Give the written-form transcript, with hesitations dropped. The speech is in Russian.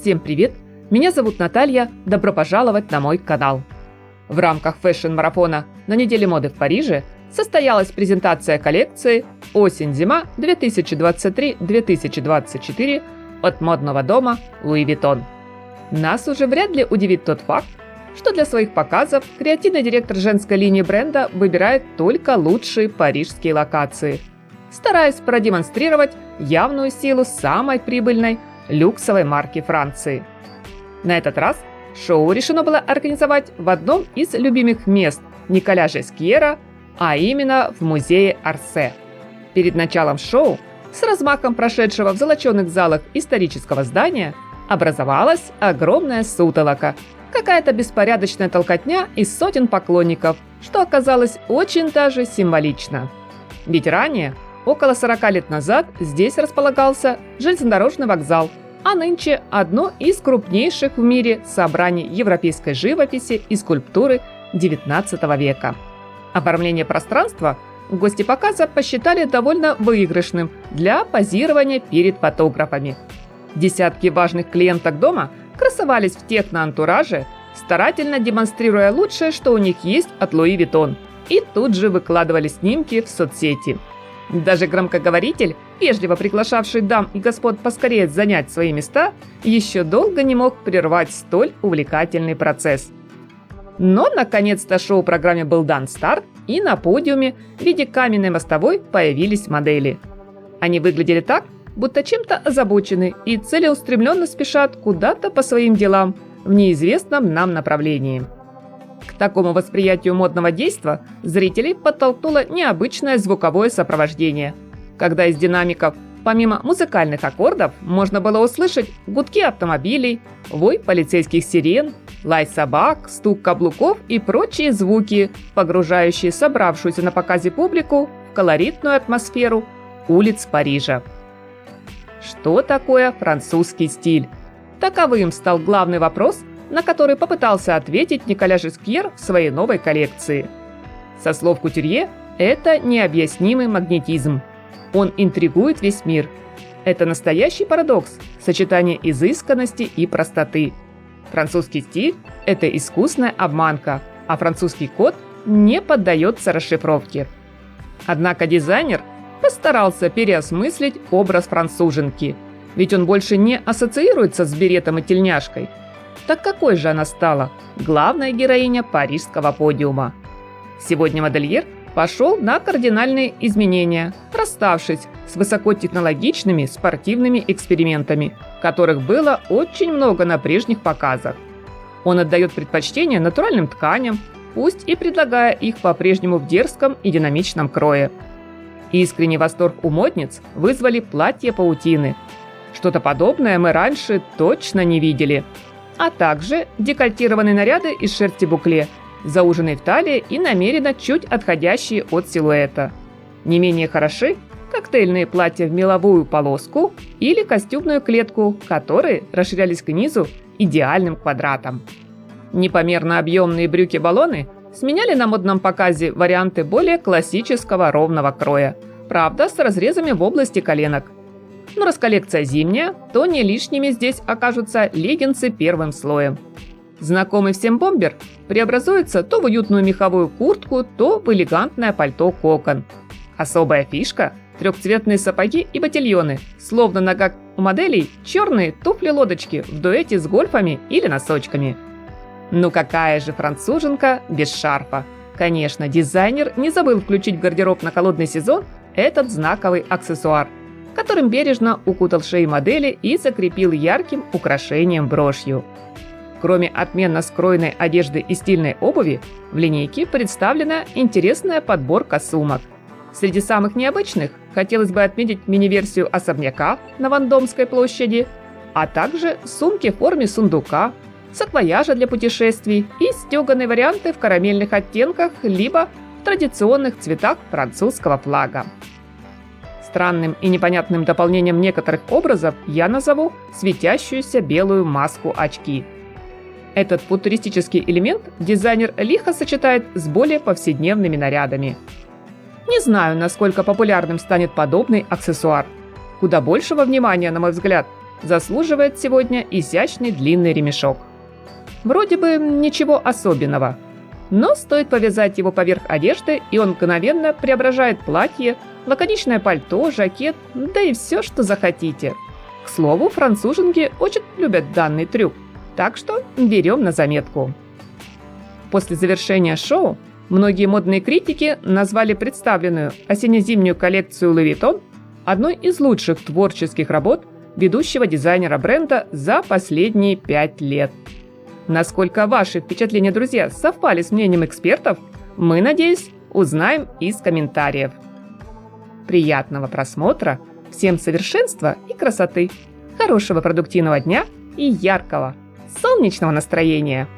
Всем привет! Меня зовут Наталья, добро пожаловать на мой канал. В рамках фэшн-марафона на неделе моды в Париже состоялась презентация коллекции «Осень-зима 2023-2024» от модного дома Louis Vuitton. Нас уже вряд ли удивит тот факт, что для своих показов креативный директор женской линии бренда выбирает только лучшие парижские локации, стараясь продемонстрировать явную силу самой прибыльной люксовой марки Франции. На этот раз шоу решено было организовать в одном из любимых мест Николя Жескьера, а именно в музее Орсе. Перед началом шоу, с размахом прошедшего в золоченых залах исторического здания, образовалась огромная сутолока, какая-то беспорядочная толкотня из сотен поклонников, что оказалось очень даже символично. Ведь ранее, около 40 лет назад, здесь располагался железнодорожный вокзал, а нынче одно из крупнейших в мире собраний европейской живописи и скульптуры XIX века. Оформление пространства гости показа посчитали довольно выигрышным для позирования перед фотографами. Десятки важных клиенток дома красовались в техноантураже, старательно демонстрируя лучшее, что у них есть от Louis Vuitton, и тут же выкладывали снимки в соцсети. Даже громкоговоритель, вежливо приглашавший дам и господ поскорее занять свои места, еще долго не мог прервать столь увлекательный процесс. Но, наконец-то, шоу-программе был дан старт, и на подиуме в виде каменной мостовой появились модели. Они выглядели так, будто чем-то озабочены и целеустремленно спешат куда-то по своим делам в неизвестном нам направлении. К такому восприятию модного действа зрителей подтолкнуло необычное звуковое сопровождение, когда из динамиков, помимо музыкальных аккордов, можно было услышать гудки автомобилей, вой полицейских сирен, лай собак, стук каблуков и прочие звуки, погружающие собравшуюся на показе публику в колоритную атмосферу улиц Парижа. Что такое французский стиль? Таковым стал главный вопрос, на который попытался ответить Николя Жескьер в своей новой коллекции. Со слов кутюрье, это необъяснимый магнетизм. Он интригует весь мир. Это настоящий парадокс – сочетание изысканности и простоты. Французский стиль – это искусная обманка, а французский код не поддается расшифровке. Однако дизайнер постарался переосмыслить образ француженки, ведь он больше не ассоциируется с беретом и тельняшкой. Так какой же она стала? Главная героиня парижского подиума. Сегодня модельер пошел на кардинальные изменения, расставшись с высокотехнологичными спортивными экспериментами, которых было очень много на прежних показах. Он отдает предпочтение натуральным тканям, пусть и предлагая их по-прежнему в дерзком и динамичном крое. Искренний восторг у модниц вызвали платья-паутины. Что-то подобное мы раньше точно не видели. А также декольтированные наряды из шерсти букле, зауженные в талии и намеренно чуть отходящие от силуэта. Не менее хороши коктейльные платья в меловую полоску или костюмную клетку, которые расширялись к низу идеальным квадратом. Непомерно объемные брюки-баллоны сменяли на модном показе варианты более классического ровного кроя, правда, с разрезами в области коленок. Но раз коллекция зимняя, то не лишними здесь окажутся леггинсы первым слоем. Знакомый всем бомбер преобразуется то в уютную меховую куртку, то в элегантное пальто-кокон. Особая фишка – трехцветные сапоги и ботильоны, словно нога у моделей черные туфли-лодочки в дуэте с гольфами или носочками. Ну какая же француженка без шарфа? Конечно, дизайнер не забыл включить в гардероб на холодный сезон этот знаковый аксессуар, которым бережно укутал шеи модели и закрепил ярким украшением брошью. Кроме отменно скроенной одежды и стильной обуви, в линейке представлена интересная подборка сумок. Среди самых необычных хотелось бы отметить мини-версию особняка на Вандомской площади, а также сумки в форме сундука, саквояжа для путешествий и стеганые варианты в карамельных оттенках либо в традиционных цветах французского флага. Странным и непонятным дополнением некоторых образов я назову светящуюся белую маску-очки. Этот футуристический элемент дизайнер лихо сочетает с более повседневными нарядами. Не знаю, насколько популярным станет подобный аксессуар. Куда большего внимания, на мой взгляд, заслуживает сегодня изящный длинный ремешок. Вроде бы ничего особенного, но стоит повязать его поверх одежды, и он мгновенно преображает платье, лаконичное пальто, жакет, да и все, что захотите. К слову, француженки очень любят данный трюк, так что берем на заметку. После завершения шоу многие модные критики назвали представленную осенне-зимнюю коллекцию Louis Vuitton одной из лучших творческих работ ведущего дизайнера бренда за последние 5 лет. Насколько ваши впечатления, друзья, совпали с мнением экспертов, мы, надеюсь, узнаем из комментариев. Приятного просмотра, всем совершенства и красоты, хорошего продуктивного дня и яркого, солнечного настроения!